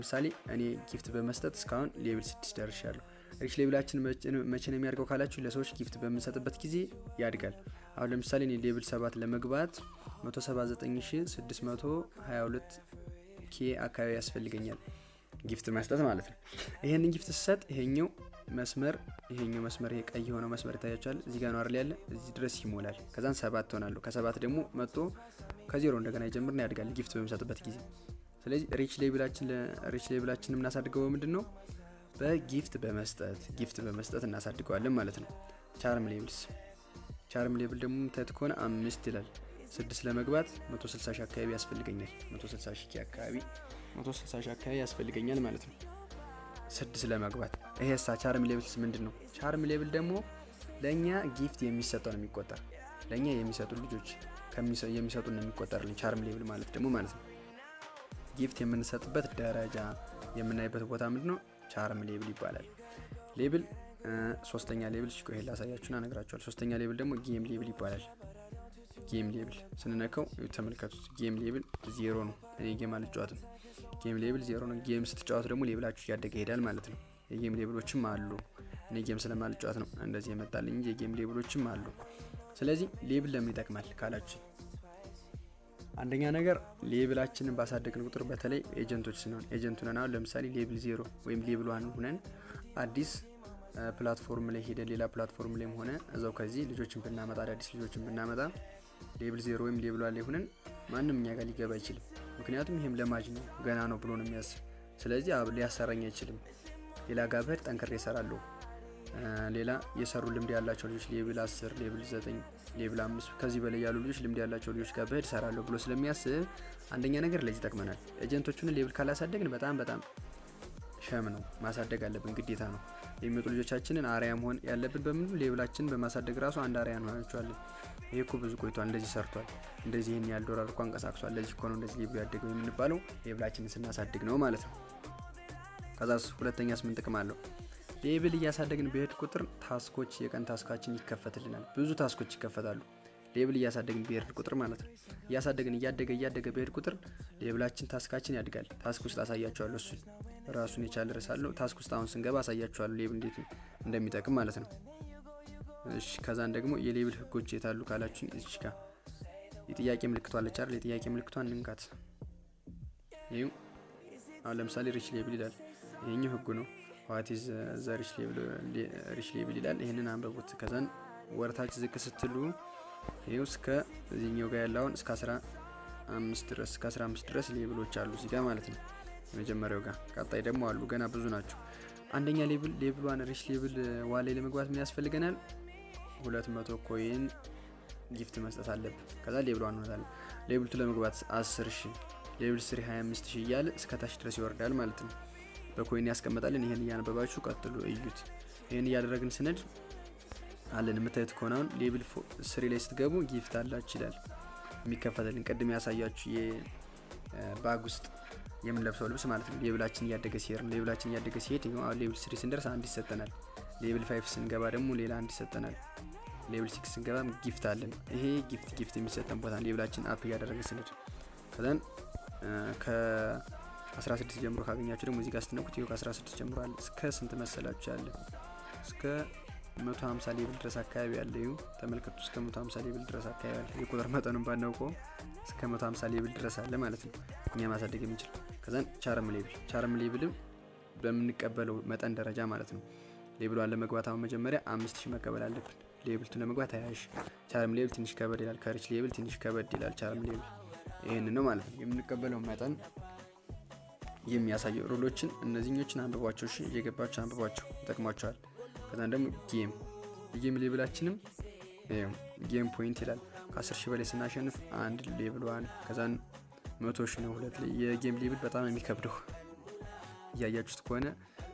ለምሳሌ እኔ ጊፍት በመስጠት እስካሁን ሌቭል 6 ደርሻለሁ። ሪች ሌቭላችን መቼ ነው የሚያድገው ካላችሁ ለሰዎች ጊፍት በምንሰጥበት ጊዜ ያድጋል። አሁን ለምሳሌ እኔ ሌቭል 7 ለመግባት 179622 ኬ አካባቢ ያስፈልገኛል ጊፍት መስጠት ማለት ነው። ይሄንን ጊፍት ስሰጥ ይሄኛው መስመር ይሄ ቀይ የሆነው መስመር ይታያችኋል። እዚህ ጋር ነው አይደል ያለ፣ እዚህ ድረስ ይሞላል። ከዛን 7 ሆናለሁ። ከ7 ደግሞ መጥቶ ከዜሮ እንደገና ይጀምርና ያድጋል ጊፍት በምሰጥበት ጊዜ። ስለዚህ ሪች ሌቭላችን እናሳድገው ምንድነው? በጊፍት በመስጠት እናሳድገዋለን ማለት ነው። ቻርም ሌቭል ደግሞ ታይት ከሆነ 5 ይላል። 6 ለመግባት 160 ሺህ አካባቢ ያስፈልገኛል። 160 ሺህ አካባቢ ያስፈልገኛል ማለት ነው 6 ለመግባት። ይሄሳ ቻርም ሌቭልስ ምንድነው? ቻርም ሌቭል ደግሞ ለኛ ጊፍት የሚሰጠው ነው የሚቆጠር። ለኛ የሚሰጡ ልጆች የሚሰጡን ነው የሚቆጠርልን ቻርም ሌቭል ማለት ደግሞ ማለት ነው። ጊፍት የምንሰጥበት ደረጃ የምናይበት ቦታ ምንድነው? ቻርም ሌቭል ይባላል። ሌቭል ሶስተኛ ሌቭል ይሄ ላሳያችሁና እነግራችኋለሁ። ሶስተኛ ሌቭል ደግሞ ጌም ሌቭል ይባላል። ጌም ሌቭል ስንነካው ተመልከቱት። ጌም ሌቭል 0 ነው። እኔ ጌም አልጫወትም። ጌም ሌቭል 0 ነው። ጌም ስትጫወቱ ደግሞ ሌቭላችሁ እያደገ ይሄዳል ማለት ነው። የጌም ሌቭሎችም አሉ። እኔ ጌም ስለማልጫወት ነው እንደዚህ የመጣልኝ እንጂ የጌም ሌቭሎችም አሉ። ስለዚህ ሌቭል ለምን ይጠቅማል ካላችሁ፣ አንደኛ ነገር ሌቭላችንን ባሳደግን ቁጥር በተለይ ኤጀንቶች ስንሆን ኤጀንት ሆነን አሁን ለምሳሌ ሌቭል 0 ወይም ሌቭል 1 ሆነን አዲስ ፕላትፎርም ላይ ሄደን ሌላ ፕላትፎርም ላይም ሆነ እዛው ከዚህ ልጆችን ብናመጣ አዳዲስ ልጆችን ብናመጣ ሌቭል 0 ወይም ሌቭል 1 ላይ ሆነን ማንም እኛ ጋር ሊገባ አይችልም። ምክንያቱም ይሄም ለማጅ ነው፣ ገና ነው ብሎ ነው የሚያስብ። ስለዚህ ሊያሰራኝ አይችልም። ሌላ ጋር ብሄድ ጠንክሬ እሰራለሁ። ሌላ የሰሩ ልምድ ያላቸው ልጆች ሌቭል 10 ሌቭል 9 ሌቭል 5 ከዚህ በላይ ያሉ ልጆች ልምድ ያላቸው ልጆች ጋር ብሄድ እሰራለሁ ብሎ ስለሚያስብ አንደኛ ነገር ለዚህ ይጠቅመናል። ኤጀንቶቹን ሌቭል ካላሳደግን በጣም ሸም ነው፣ ማሳደግ አለብን፣ ግዴታ ነው። የሚመጡ ልጆቻችንን አርያ መሆን ያለብን በምን ሌቭላችንን በማሳደግ ራሱ አንድ አርያ እንሆናቸዋለን። ይሄ እኮ ብዙ ቆይቷል፣ እንደዚህ ሰርቷል፣ እንደዚህ ይሄን ያህል ዶላር እንኳን አንቀሳቅሷል፣ ለዚህ እኮ ነው እንደዚህ ሌቭል ያደገው የምንባለው ሌቭላችንን ስናሳድግ ነው ማለት ነው። ከዛስ ሁለተኛስ ምን ጥቅም አለው? ሌቭል እያሳደግን በሄድ ቁጥር ታስኮች የቀን ታስካችን ይከፈትልናል። ብዙ ታስኮች ይከፈታሉ ሌቭል እያሳደግን በሄድ ቁጥር ማለት ነው። እያሳደግን እያደገ በሄድ ቁጥር ሌቭላችን ታስካችን ያድጋል። ታስክ ውስጥ አሳያችኋለሁ። እሱ ራሱን የቻለ ርዕስ አለው። ታስክ ውስጥ አሁን ስንገባ አሳያችኋለሁ ሌቭል እንዴት እንደሚጠቅም ማለት ነው። እሺ ከዛን ደግሞ የሌቭል ህጎች የታሉ ካላችሁ እዚህ ጋር የጥያቄ ምልክቷ አለች አይደል? የጥያቄ ምልክቷን እንንካት። ይሄው አሁን ለምሳሌ ሪች ሌቭል ይላል። ይሄኛው ህጉ ነው። ዋት ኢዝ ዘ ሪች ሌቭል ይላል። ይሄንን አንበቡት። ከዛን ወርታች ዝቅ ስትሉ ይሄው እስከ እዚህኛው ጋር ያለውን እስከ 15 ድረስ ሌቭሎች አሉ እዚህ ጋር ማለት ነው። የመጀመሪያው ጋር ቀጣይ ደግሞ አሉ ገና ብዙ ናቸው። አንደኛ ሌቭል 1 ሪች ሌቭል ዋሌ ለመግባት ምን ያስፈልገናል? 200 ኮይን ጊፍት መስጠት አለብን። ከዛ ሌቭል 1 እንሆናለን። ሌቭል 2 ለመግባት 10000፣ ሌቭል 3 25000 እያለ እስከ ታች ድረስ ይወርዳል ማለት ነው። በኮይን ያስቀምጣልን። ይሄን እያነበባችሁ ቀጥሉ እዩት። ይሄን እያደረግን ስንል አለን የምታዩት ከሆነ አሁን ሌቭል 3 ላይ ስትገቡ ጊፍት አላችሁ ይላል የሚከፈተልን። ቅድም ያሳያችሁ የባግ ውስጥ የምንለብሰው ልብስ ማለት ነው። ሌቭላችን እያደገ ሲሄድ ነው። ሌቭላችን እያደገ ሲሄድ አሁን ሌቭል 3 ስንደርስ አንድ ይሰጠናል። ሌቭል 5 ስንገባ ደግሞ ሌላ አንድ ይሰጠናል። ሌቭል 6 ስንገባም ጊፍት አለን። ይሄ ጊፍት የሚሰጠን ቦታ ሌቭላችን አፕ እያደረገ ስንሄድ ከዛን ከ16 ጀምሮ ካገኛችሁ ደግሞ እዚህ ጋር ስትነኩት ይሄው ከ16 ጀምሯል። እስከ ስንት መሰላችሁ ያለ? እስከ 150 ሌቭል ድረስ አካባቢ ያለ ይሁ ተመልከቱ። እስከ 150 ሌቭል ድረስ አካባቢ ያለ የቁጥር መጠኑን ባናውቀው እስከ 150 ሌቭል ድረስ አለ ማለት ነው እኛ ማሳደግ የሚችል። ከዛን ቻርም ሌቭልም በምንቀበለው መጠን ደረጃ ማለት ነው። ሌቭሏን ለመግባት አሁን መጀመሪያ 5000 መቀበል አለብን። ሌቭል 2 ለመግባት 20000። ቻርም ሌቭል ትንሽ ከበድ ይላል፣ ከሪች ሌቭል ትንሽ ከበድ ይላል ቻርም ሌቭል። ይሄን ነው ማለት ነው የምንቀበለው መጠን የሚያሳየው ሩሎችን። እነዚህኞችን አንብቧቸው፣ እሺ እየገባችሁ አንብቧቸው፣ ይጠቅማችኋል። ከዛን ደግሞ የጌም ሌቭላችንም ጌም ፖይንት ይላል። ከ10000 በላይ ስናሸንፍ አንድ ሌቭል 1፣ ከዛን 100,000 ነው 2 ላይ። የጌም ሌቭል በጣም የሚከብደው እያያችሁት ከሆነ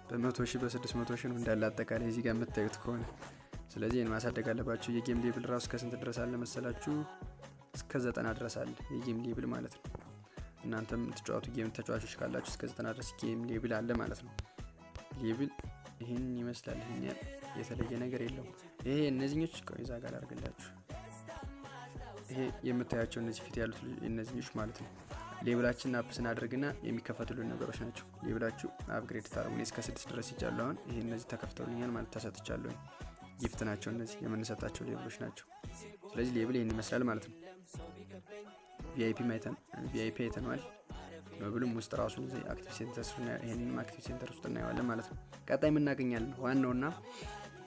በ100,000 በ600,000 ነው እንዳለ አጠቃላይ እዚህ ጋር የምታዩት ከሆነ። ስለዚህ ይሄን ማሳደግ አለባችሁ። የጌም ሌቭል ራሱ ከስንት ድረስ አለ መሰላችሁ? እስከ 90 ድረስ አለ የጌም ሌቭል ማለት ነው። እናንተም ተጫዋቱ ጌም ተጫዋቾች ካላችሁ እስከ 90 ድረስ ጌም ሌቭል አለ ማለት ነው። ሌቭል ይሄን ይመስላል። ይሄን የተለየ ነገር የለውም። ይሄ እነዚህኞች ቆይዛ ጋር አድርግላችሁ። ይሄ የምታያቸው እነዚህ ፊት ያሉት እነዚህኞች ማለት ነው ሌብላችን አፕ ስናደርግና የሚከፈቱልን ነገሮች ናቸው። ሌብላችሁ አፕግሬድ ታረጉ። እስከ 6 ድረስ ይቻላል። አሁን ይሄ እነዚህ ተከፍተውልኛል ማለት ተሰጥቻለሁ። ጊፍት ናቸው እነዚህ የምንሰጣቸው ሌብሎች ናቸው። ስለዚህ ሌብል ይሄን ይመስላል ማለት ነው። ቪአይፒ አይተነዋል። ኖብልም ውስጥ ራሱን እዚህ አክቲቭ ሴንተር ይሄንንም አክቲቭ ሴንተር ውስጥ እናየዋለን ማለት ነው። ቀጣይ የምናገኛለን ዋናውና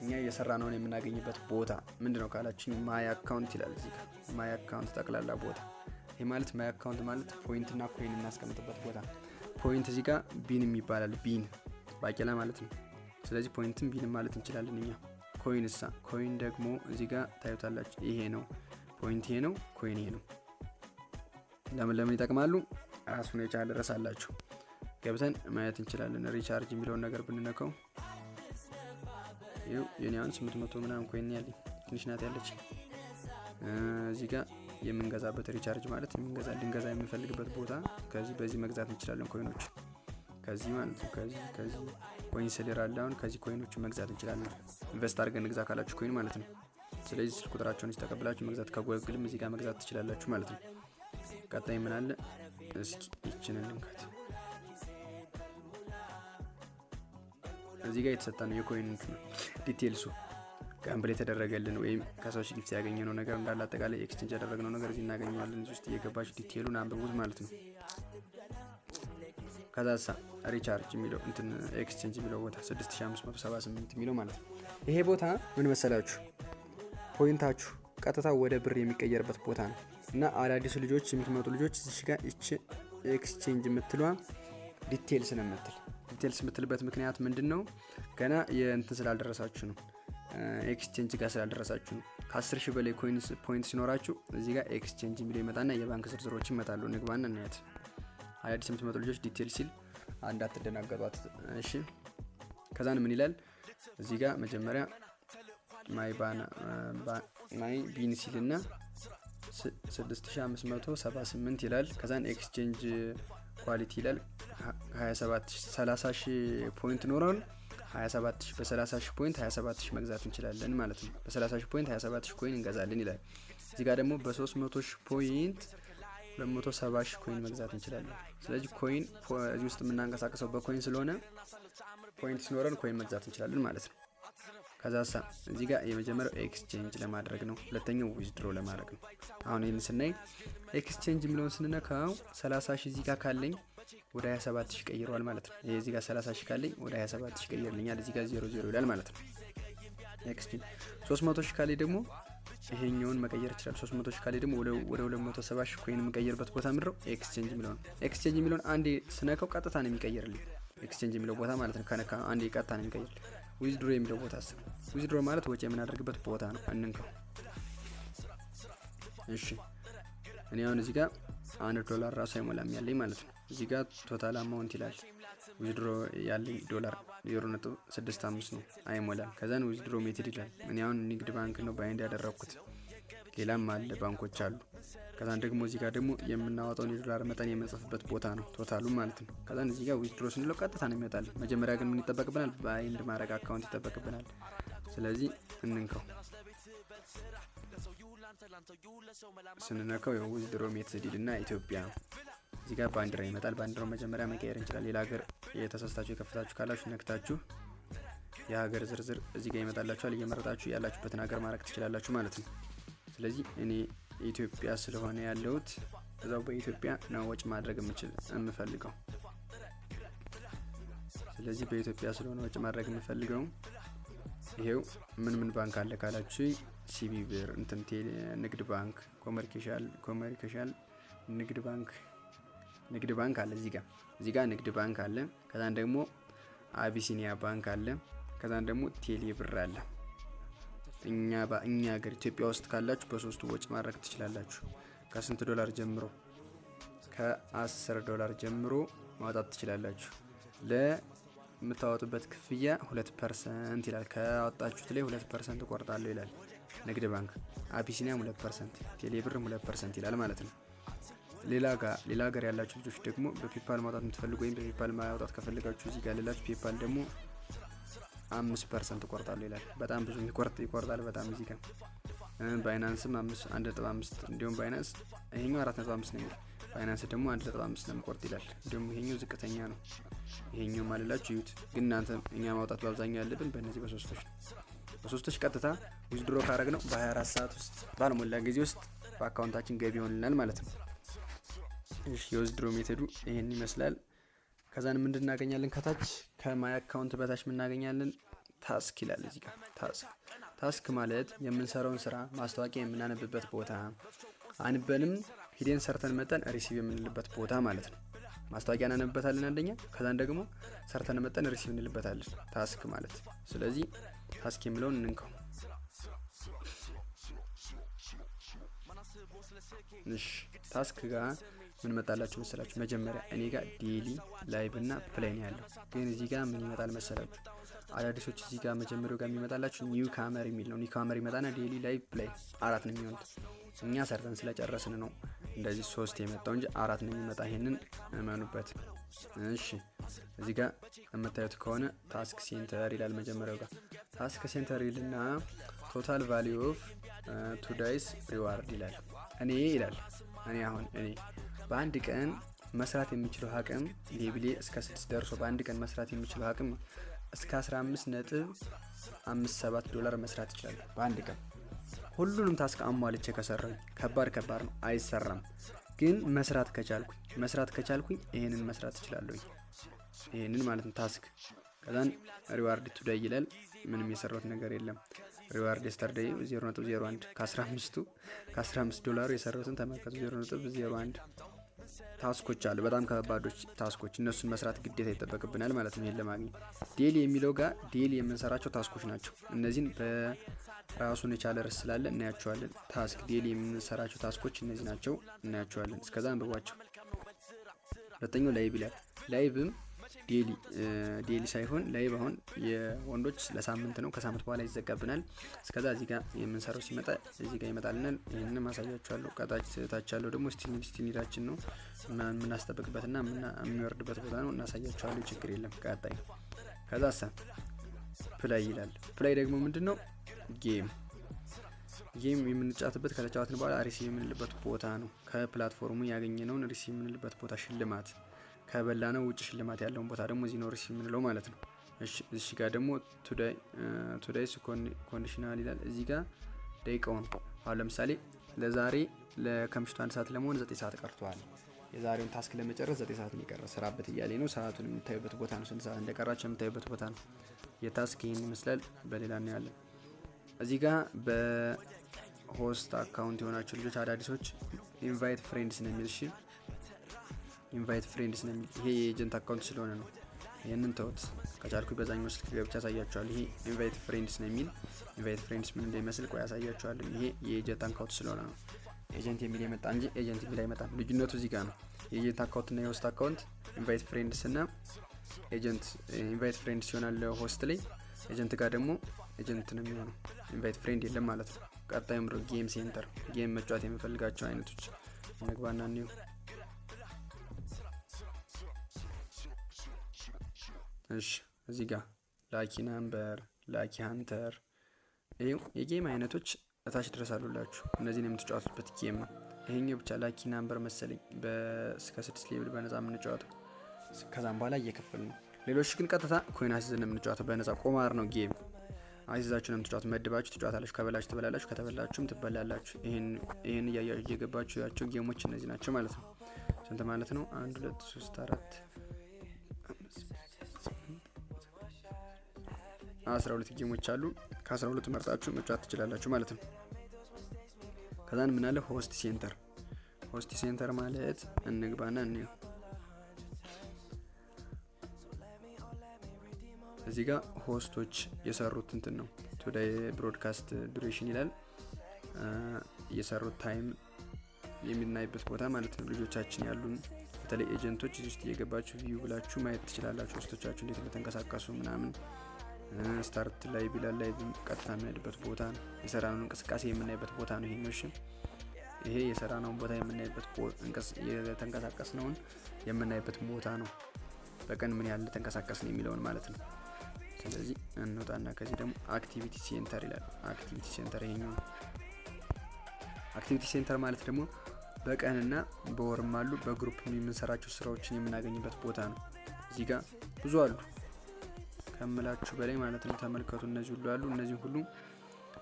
እኛ እየሰራ ነውን የምናገኝበት ቦታ ምንድነው ካላችሁ ማይ አካውንት ይላል። እዚህ ጋር ማይ አካውንት ጠቅላላ ቦታ። ይሄ ማለት ማይ አካውንት ማለት ፖይንት እና ኮይን እናስቀምጥበት ቦታ። ፖይንት እዚህ ጋር ቢን ይባላል። ቢን ባቄላ ማለት ነው። ስለዚህ ፖይንትም ቢንም ማለት እንችላለን እኛ። ኮይን ደግሞ እዚህ ጋር ታዩታላችሁ። ይሄ ነው ፖይንት፣ ይሄ ነው ኮይን፣ ይሄ ነው። ለምን ይጠቅማሉ ራሱን የቻለ ድረስ አላችሁ። ገብተን ማየት እንችላለን። ሪቻርጅ የሚለውን ነገር ብንነካው ይኸው የኔ አሁን 800 ምናምን ኮይን ያለኝ ትንሽ ናት ያለች። እዚህ ጋር የምንገዛበት ሪቻርጅ ማለት ልንገዛ የምንፈልግበት ቦታ ከዚህ በዚህ መግዛት እንችላለን ኮይኖች ከዚህ ማለት ነው። ከዚህ ኮይን ሴለር አለ። አሁን ከዚህ ኮይኖች መግዛት እንችላለን። ኢንቨስት አድርገን እንግዛ ካላችሁ ኮይን ማለት ነው። ስለዚህ ስልክ ቁጥራቸውን ይስተቀበላችሁ መግዛት ከጎግልም እዚህ ጋር መግዛት ትችላላችሁ ማለት ነው። ቀጣይ ምን አለ እስኪ ይችላል እንካት። እዚህ ጋር የተሰጠ ነው የኮይን ዲቴልሱ ጋምብል የተደረገልን ወይም ከሰዎች ጊፍት ያገኘነው ነገር እንዳለ አጠቃላይ ኤክስቼንጅ ያደረግነው ነገር እዚህ እናገኘዋለን። እዚህ ውስጥ እየገባችሁ ዲቴሉን አንብቡት ማለት ነው። ከዛሳ ሪቻርጅ የሚለው ኤክስቼንጅ የሚለው ቦታ 6578 የሚለው ማለት ነው። ይሄ ቦታ ምን መሰላችሁ ፖይንታችሁ ቀጥታ ወደ ብር የሚቀየርበት ቦታ ነው እና አዳዲስ ልጆች የምትመጡ ልጆች እዚህ ጋር እቺ ኤክስቼንጅ የምትሏ ዲቴልስ ነው የምትል። ዲቴልስ የምትልበት ምክንያት ምንድነው? ገና የእንትን ስላልደረሳችሁ ነው። ኤክስቼንጅ ጋር ስላልደረሳችሁ ነው። ከ10,000 በላይ ፖይንት ሲኖራችሁ እዚህ ጋር ኤክስቼንጅ የሚለው ይመጣና የባንክ ዝርዝሮች ይመጣሉ። ንግባና እናያት። አዳዲስ የምትመጡ ልጆች ዲቴል ሲል እንዳትደናገጧት እሺ። ከዛን ምን ይላል እዚህ ጋር መጀመሪያ ማይ ቢን ሲልና 6578 ይላል። ከዛን ኤክስቼንጅ ኳሊቲ ይላል 30,000 ፖይንት ኖረን 27,000 በ30,000 ፖይንት 27,000 መግዛት እንችላለን ማለት ነው። በ30,000 ፖይንት 27,000 ኮይን እንገዛለን ይላል። እዚህ ጋር ደግሞ በ300,000 ፖይንት 270,000 ኮይን መግዛት እንችላለን። ስለዚህ ኮይን እዚህ ውስጥ የምናንቀሳቀሰው በኮይን ስለሆነ ፖይንት ሲኖረን ኮይን መግዛት እንችላለን ማለት ነው። ከዛሳ እዚህ ጋር የመጀመሪያው ኤክስቼንጅ ለማድረግ ነው። ሁለተኛው ዊዝድሮ ለማድረግ ነው። አሁን ይሄን ስናይ ኤክስቼንጅ የሚለውን ስንነካው 30,000 እዚህ ጋር ካለኝ ወደ 27,000 ቀይረዋል ማለት ነው። ይሄ እዚህ ጋር 30,000 ካለኝ ወደ 27,000 ቀይርልኛል። እዚህ ጋር 00 ይላል ማለት ነው። ኤክስቼንጅ 300,000 ካለኝ ደግሞ ይሄኛውን መቀየር ይችላል። 300,000 ካለኝ ደግሞ ወደ 270,000 ኮይን የምቀይርበት ቦታ ምንድነው? ኤክስቼንጅ የሚለው ነው። ኤክስቼንጅ የሚለውን አንዴ ስነካው ቀጥታ ነው የሚቀይርልኝ። ኤክስቼንጅ የሚለው ቦታ ማለት ነው። ከነካ አንዴ ቀጥታ ነው የሚቀይር። ዊዝድሮ የሚለው ቦታ አስብ። ዊዝድሮ ማለት ወጪ የምናደርግበት ቦታ ነው። እንንከው እሺ። እኔ አሁን እዚህ ጋር $1 ራሱ አይሞላም ያለኝ ማለት ነው። እዚህ ጋር ቶታል አማውንት ይላል። ዊዝድሮ ያለኝ $0.65 ነው፣ አይሞላም። ከዛን ዊዝድሮ ሜትድ ይላል። እኔ አሁን ንግድ ባንክ ነው ባይንድ ያደረኩት። ሌላም አለ ባንኮች አሉ። ከዛን ደግሞ እዚህ ጋር ደግሞ የምናወጣውን የዶላር መጠን የምንጽፍበት ቦታ ነው ቶታሉ ማለት ነው። ከዛን እዚህ ጋር ዊዝድሮ ስንለው ቀጥታ ነው የሚወጣል። መጀመሪያ ግን ምን ይጠበቅብናል? ባይንድ ማድረግ አካውንት ይጠበቅብናል። ስለዚህ እንንከው። ስንነካው የዊዝድሮ ሜትድ ይልና ኢትዮጵያ እዚህ ጋር ባንዲራ ይመጣል። ባንዲራው መጀመሪያ መቀየር እንችላለን። ሌላ ሀገር የተሳስታችሁ የከፈታችሁ ካላችሁ ነክታችሁ የሀገር ዝርዝር እዚህ ጋር ይመጣላችኋል። እየመረጣችሁ ያላችሁበትን ሀገር ማድረግ ትችላላችሁ ማለት ነው። ስለዚህ እኔ ኢትዮጵያ ስለሆነ ያለሁት እዛው በኢትዮጵያ ነው ወጪ ማድረግ የምፈልገው። ስለዚህ በኢትዮጵያ ስለሆነ ወጪ ማድረግ የምፈልገው ይሄው ምን ባንክ አለ ካላችሁ ሲቢ ብር፣ ንግድ ባንክ፣ ኮመርሻል ንግድ ባንክ አለ። እዚህ ጋር ንግድ ባንክ አለ። ከዛን ደግሞ አቢሲኒያ ባንክ አለ። ከዛን ደግሞ ቴሌ ብር አለ። እኛ ሀገር ኢትዮጵያ ውስጥ ካላችሁ በሶስቱ ወጪ ማድረግ ትችላላችሁ። ከስንት ዶላር ጀምሮ? $10 ጀምሮ ማውጣት ትችላላችሁ። ለምታወጡበት ክፍያ 2% ይላል። ካወጣችሁት ላይ 2% ቆርጣለሁ ይላል ንግድ ባንክ። አቢሲኒያም 2%፣ ቴሌ ብርም 2% ይላል ማለት ነው። ሌላ ሀገር ያላችሁ ልጆች ደግሞ በፔፓል ማውጣት የምትፈልጉ ወይም በፔፓል ማውጣት ከፈልጋችሁ እዚህ ጋር ያላችሁ ፔፓል ደግሞ 5% ቆርጣለሁ ይላል። በጣም ብዙ ይቆርጣል በጣም እዚህ ጋር። ባይናንስም 1.5 እንዲሁም ባይናንስ ይሄኛው 4.5 ነው የሚለው ባይናንስ ደግሞ 1.5 ነው የሚቆርጥ ይላል። ደግሞ ይሄኛው ዝቅተኛ ነው። ይሄኛው ማለላችሁ ይዩት። ግን እናንተ እኛ ማውጣት በአብዛኛው ያለብን በእነዚህ በሶስቶች በሶስቶች ቀጥታ ዊዝድሮ ካረግ ነው በ24 ሰዓት ውስጥ ባልሞላ ጊዜ ውስጥ በአካውንታችን ገቢ ይሆንልናል ማለት ነው። እሺ የዊዝድሮ ሜተዱ ይሄን ይመስላል። ከዛን ምንድን እናገኛለን? ከታች ከማይ አካውንት በታች ምን እናገኛለን? ታስክ ይላል እዚህ ጋር። ታስክ ማለት የምንሰራውን ስራ ማስታወቂያ የምናነብበት ቦታ፣ አንበንም ሂደን ሰርተን መጠን ሪሲቭ የምንልበት ቦታ ማለት ነው። ማስታወቂያ እናነብበታለን አንደኛ፣ ከዛን ደግሞ ሰርተን መጠን ሪሲቭ እንልበታለን ታስክ ማለት። ስለዚህ ታስክ የሚለውን እንንከው። እሺ ታስክ ጋር ምን መጣላችሁ መሰላችሁ? መጀመሪያ እኔ ጋር ዴሊ ላይቭ እና ፕሌይ ነው ያለው። ግን እዚህ ጋር ምን ይመጣል መሰላችሁ? አዳዲሶች እዚህ ጋር መጀመሪያው ጋር የሚመጣላችሁ ኒው ካመር የሚል ነው። ኒው ካመር ይመጣና ዴሊ ላይቭ ፕሌይ 4 ነው የሚሆኑት። እኛ ሰርተን ስለጨረስን ነው እንደዚህ 3 የመጣው እንጂ 4 ነው የሚመጣ። ይሄንን እመኑበት። እሺ እዚህ ጋር የምታዩት ከሆነ ታስክ ሴንተር ይላል መጀመሪያው ጋር። ታስክ ሴንተር ይልና ቶታል ቫልዩ ኦፍ ቱዳይስ ሪዋርድ ይላል። እኔ አሁን በአንድ ቀን መስራት የሚችለው አቅም ሌብሌ እስከ 6 ደርሶ በአንድ ቀን መስራት የሚችለው አቅም እስከ 15.57 ዶላር መስራት ይችላል በአንድ ቀን። ሁሉንም ታስክ አሟልቼ ከሰራሁኝ ከባድ ነው አይሰራም። ግን መስራት ከቻልኩኝ ይሄንን መስራት እችላለሁ። ይሄንን ማለት ነው ታስክ። ከዛን ሪዋርድ ቱዴይ ይላል። ምንም የሰራሁት ነገር የለም። ሪዋርድ የስተርዴይ 0.01 ከ15 ዶላሩ የሰራሁትን ተመልከቱ። 0.01 ታስኮች አሉ፣ በጣም ከባዶች ታስኮች። እነሱን መስራት ግዴታ ይጠበቅብናል ማለት ነው ይሄን ለማግኘት። ዴሊ የሚለው ጋር ዴሊ የምንሰራቸው ታስኮች ናቸው። እነዚህን በራሱን የቻለ ርዕስ ስላለ እናያቸዋለን። ታስክ ዴሊ የምንሰራቸው ታስኮች እነዚህ ናቸው፣ እናያቸዋለን። እስከዛ አንብቧቸው። ሁለተኛው ላይቭ ይላል። ላይቭም ዴሊ ሳይሆን ላይቭ አሁን የወንዶች ለሳምንት ነው። ከሳምንት በኋላ ይዘጋብናል። እስከዛ እዚህ ጋር የምንሰራው ሲመጣ እዚህ ጋር ይመጣልናል። ይሄንን ማሳያችኋለሁ። ታች ያለው ደግሞ ስቲኒዳችን ነው የምናስጠብቅበትና የሚወርድበት ቦታ ነው። እናሳያችኋለሁ። ችግር የለም። ቀጣይ ከዛ ፕላይ ይላል። ፕላይ ደግሞ ምንድነው? ጌም የምንጫወትበት ከተጫወትን በኋላ ሪሲቭ የምንልበት ቦታ ነው። ከፕላትፎርሙ ያገኘነውን ሪሲቭ የምንልበት ቦታ ሽልማት ከበላ ነው ውጭ ሽልማት ያለውን ቦታ ደግሞ እዚህ ነው ሪሲቭ የምንለው ማለት ነው። እሺ ጋር ደግሞ ቱዴይስ ኮንዲሽናል ይላል። እዚህ ጋር ደቂቃውን አሁን ለምሳሌ ለዛሬ ከምሽቱ 1 ሰዓት ለመሆን 9 ሰዓት ቀርቷል። የዛሬውን ታስክ ለመጨረስ 9 ሰዓት ነው የቀረ። ስራበት እያለ ነው። ሰዓቱን የምታዩበት ቦታ ነው። 6 ሰዓት እንደቀራችሁ የምታዩበት ቦታ ነው። የታስክ ይሄን ይመስላል። በሌላ ነው ያለ። እዚህ ጋር በሆስት አካውንት የሆናችሁ ልጆች አዳዲሶች ኢንቫይት ፍሬንድስ ነው የሚል። እሺ ኢንቫይት ፍሬንድስ ነው የሚል። ይሄ የኤጀንት አካውንት ስለሆነ ነው። ይሄንን ተውት። ከቻልኩ በዛኛው ስልክ ገብቼ ያሳያችኋለሁ። ይሄ ኢንቫይት ፍሬንድስ ነው የሚል። ኢንቫይት ፍሬንድስ ምን እንደሚመስል ቆይ ያሳያችኋለሁ። ይሄ የኤጀንት አካውንት ስለሆነ ነው ኤጀንት የሚል የመጣ እንጂ ኤጀንት የሚል አይመጣም። ልዩነቱ እዚህ ጋር ነው። የኤጀንት አካውንት እና የሆስት አካውንት ኢንቫይት ፍሬንድስ እና ኤጀንት ኢንቫይት ፍሬንድስ ይሆናል ሆስት ላይ። ኤጀንት ጋር ደግሞ ኤጀንት ነው የሚሆነው። ኢንቫይት ፍሬንድ የለም ማለት ነው። ቀጣዩ ጌም ሴንተር፣ ጌም መጫወት የምፈልጋቸው አይነቶች እንግባና እንየው። እሺ እዚህ ጋር ላኪ ናምበር፣ ላኪ ሃንተር፣ ይሄው የጌም አይነቶች እታች ድረስ አሉላችሁ። እነዚህን የምትጫወቱበት ጌም ነው። ይሄኛው ብቻ ላኪ ናምበር መሰለኝ እስከ 6 ሌቭል በነፃ የምንጫወተው። ከዛም በኋላ እየከፈል ነው። ሌሎች ግን ቀጥታ ኮይን አሲዘን የምንጫወተው በነፃ ቁማር ነው። ጌም አሲዛችሁ ነው የምትጫወቱ። መድባችሁ ትጫወታላችሁ። ከበላችሁ ትበላላችሁ፣ ከተበላችሁም ትበላላችሁ። ይሄን እያያችሁ እየገባችሁ ያቸው ጌሞች እነዚህ ናቸው ማለት ነው። ስንት ማለት ነው? 1 2 3 4 12 ጌሞች አሉ። ከ12 መርጣችሁ መጫወት ትችላላችሁ ማለት ነው። ከዛን ምን አለ? ሆስት ሴንተር። ሆስት ሴንተር ማለት እንግባና እንየው። እዚህ ጋር ሆስቶች የሰሩት እንትን ነው። ቱዴይ ብሮድካስት ዱሬሽን ይላል። የሰሩት ታይም የምናይበት ቦታ ማለት ነው። ልጆቻችን ያሉን በተለይ ኤጀንቶች እዚህ ውስጥ እየገባችሁ ቪው ብላችሁ ማየት ትችላላችሁ። ሆስቶቻችሁ እንዴት እንደተንቀሳቀሱ ምናምን። ስታርት ላይ ቢላል ላይ ቀጥታ የምንሄድበት ቦታ ነው። የሰራነውን እንቅስቃሴ የምናይበት ቦታ ነው። ይሄኛው እሺ፣ ይሄ የሰራነውን ቦታ የምናይበት የተንቀሳቀስነውን የምናይበት ቦታ ነው። በቀን ምን ያህል ተንቀሳቀስን የሚለውን ማለት ነው። ስለዚህ እንወጣና ከዚህ ደግሞ አክቲቪቲ ሴንተር ይላል። አክቲቪቲ ሴንተር ይሄኛው አክቲቪቲ ሴንተር ማለት ደግሞ በቀንና በወርም አሉ። በግሩፕ የምንሰራቸው ስራዎችን የምናገኝበት ቦታ ነው። እዚህ ጋር ብዙ አሉ ከምላችሁ በላይ ማለት ነው። ተመልከቱ፣ እነዚህ ሁሉ አሉ። እነዚህ ሁሉ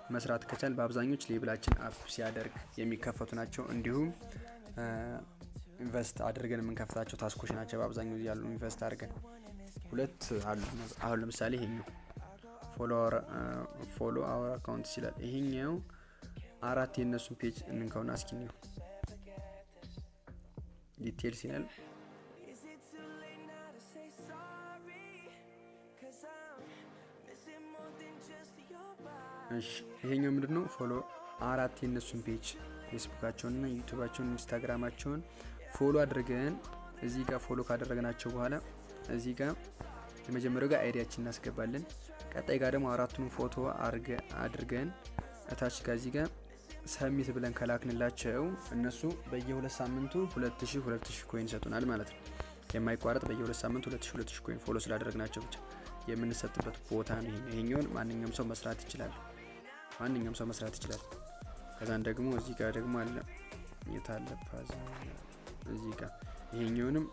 መስራት ከቻል በአብዛኞች ሌብላችን አፕ ሲያደርግ የሚከፈቱ ናቸው። እንዲሁም ኢንቨስት አድርገን የምንከፍታቸው ታስኮች ናቸው። በአብዛኛው ያሉ ኢንቨስት አድርገን ሁለት አሉ። አሁን ለምሳሌ ይሄኛው ፎሎ አወር አካውንት ይላል። ይሄኛው 4 የነሱን ፔጅ እንንካውና እስኪ ነው ዲቴልስ ይላል። እሺ ይሄኛው ምንድነው? ፎሎ 4 የነሱን ፔጅ ፌስቡካቸውንና ዩቲዩባቸውን ኢንስታግራማቸውን ፎሎ አድርገን እዚህ ጋር ፎሎ ካደረግናቸው በኋላ እዚህ ጋር የመጀመሪያው ጋር አይዲያችን እናስገባለን። ቀጣይ ጋር ደግሞ 4ቱን ፎቶ አድርገን እታች ጋር እዚህ ጋር ሰሚት ብለን ከላክንላቸው እነሱ በየ2 ሳምንቱ 2000 ኮይን ይሰጡናል ማለት ነው። የማይቋረጥ በየ2 ሳምንቱ 2000 ኮይን ፎሎ ስላደረግናቸው ብቻ የምንሰጥበት ቦታ ነው። ይሄኛውን ማንኛውም ሰው መስራት ይችላል። ከዛን ደግሞ እዚህ ጋር ደግሞ አለ የታለፓዝ እዚህ ጋር ይሄኛውንም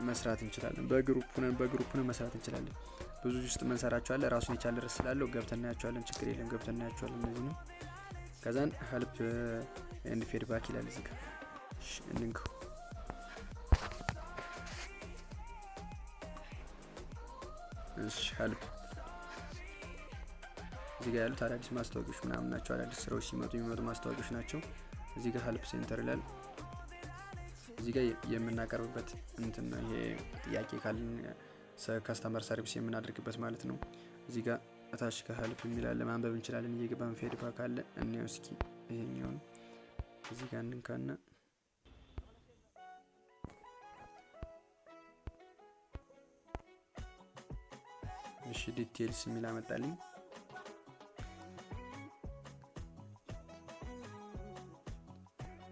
መስራት እንችላለን። በግሩፕ ነው መስራት እንችላለን። ብዙ ውስጥ መንሰራቸው አለ። ራሱን የቻለ ርዕስ ስላለው ገብተን እናያቸዋለን። ችግር የለም ገብተን እናያቸዋለን። እነዚህ ነው። ከዛን ሄልፕ ኤንድ ፊድባክ ይላል እዚህ ጋር እንንከው። እሺ ሄልፕ እዚህ ጋር ያሉት አዳዲስ ማስታወቂያዎች ምናምን ናቸው። አዳዲስ ስራዎች ሲመጡ የሚመጡ ማስታወቂያዎች ናቸው። እዚህ ጋር ሄልፕ ሴንተር ይላል። እዚህ ጋር የምናቀርብበት እንትን ነው። ይሄ ጥያቄ ካልን ከስተመር ሰርቪስ የምናደርግበት ማለት ነው። እዚህ ጋር አታች ከሄልፕ የሚላል ማንበብ እንችላለን። እየገባን ፊድባክ አለ እንየው እስኪ። ይሄኛው እዚህ ጋር እንንካና እሺ ዲቴልስ የሚል አመጣልኝ።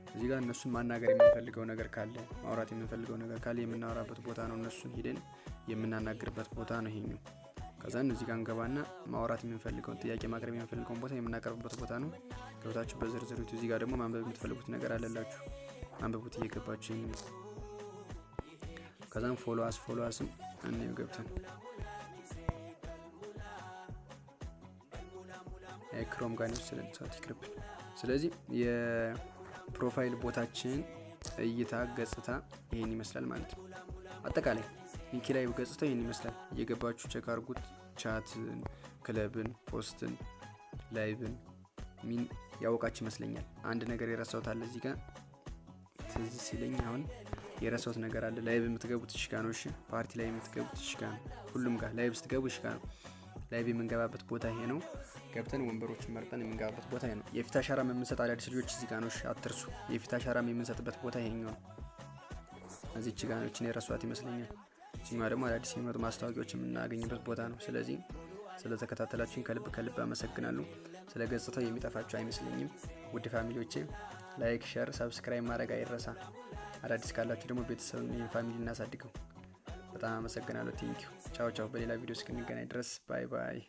እዚህ ጋር እነሱን ማናገር የምንፈልገው ነገር ካለ ማውራት የምንፈልገው ነገር ካለ የምናወራበት ቦታ ነው። እነሱን ሄደን የምናናግርበት ቦታ ነው ይሄኛው። ከዛን እዚህ ጋር እንገባና ማውራት የምንፈልገውን ጥያቄ ማቅረብ የምንፈልገውን ቦታ የምናቀርብበት ቦታ ነው። ገብታችሁ በዝርዝሩት እዚህ ጋር ደግሞ ማንበብ የምትፈልጉት ነገር አለላችሁ አንብቡት እየገባችሁ ይሄን። ከዛን ፎሎዋስም እንየው ገብተን ክሮም ጋር ነው ስለዚህ ስለዚህ የፕሮፋይል ቦታችን እይታ ገጽታ ይሄን ይመስላል ማለት ነው። አጠቃላይ ሊንክ ላይ ገጽታው ይሄን ይመስላል። እየገባችሁ ቼክ አድርጉት። ቻትን፣ ክለብን፣ ፖስትን፣ ላይቭን ምን ያወቃችሁ ይመስለኛል። አንድ ነገር የረሳሁት አለ እዚህ ጋር ትዝ ሲለኝ አሁን የረሳሁት ነገር አለ። ላይቭ የምትገቡት እሺ ጋር ነው። እሺ ፓርቲ ላይ የምትገቡት እሺ ጋር ነው። ሁሉም ጋር ላይቭ ስትገቡ እሺ ጋር ነው። ላይቭ የምንገባበት ቦታ ይሄ ነው። ገብተን ወንበሮችን መርጠን የምንገባበት ቦታ ይሄ ነው። የፊት አሻራም የምንሰጥ አዳዲስ ልጆች እዚህ ጋር ነው። እሺ አትርሱ። የፊት አሻራም የምንሰጥበት ቦታ ይሄኛው ነው። እዚች ጋር ነው። እቺን የረሳኋት ይመስለኛል። እዚህኛው ደግሞ አዳዲስ የሚመጡ ማስታወቂያዎች የምናገኝበት ቦታ ነው። ስለዚህ ስለተከታተላችሁኝ ከልብ አመሰግናለሁ። ስለ ገጽታው የሚጠፋችሁ አይመስለኝም። ውድ ፋሚሊዎቼ ላይክ፣ ሼር፣ ሰብስክራይብ ማድረግ አይረሳ። አዳዲስ ካላችሁ ደግሞ ቤተሰብን ይሄን ፋሚሊ እናሳድገው። በጣም አመሰግናለሁ። ቴንኪው። ቻው ቻው። በሌላ ቪዲዮ እስክንገናኝ ድረስ ባይ ባይ።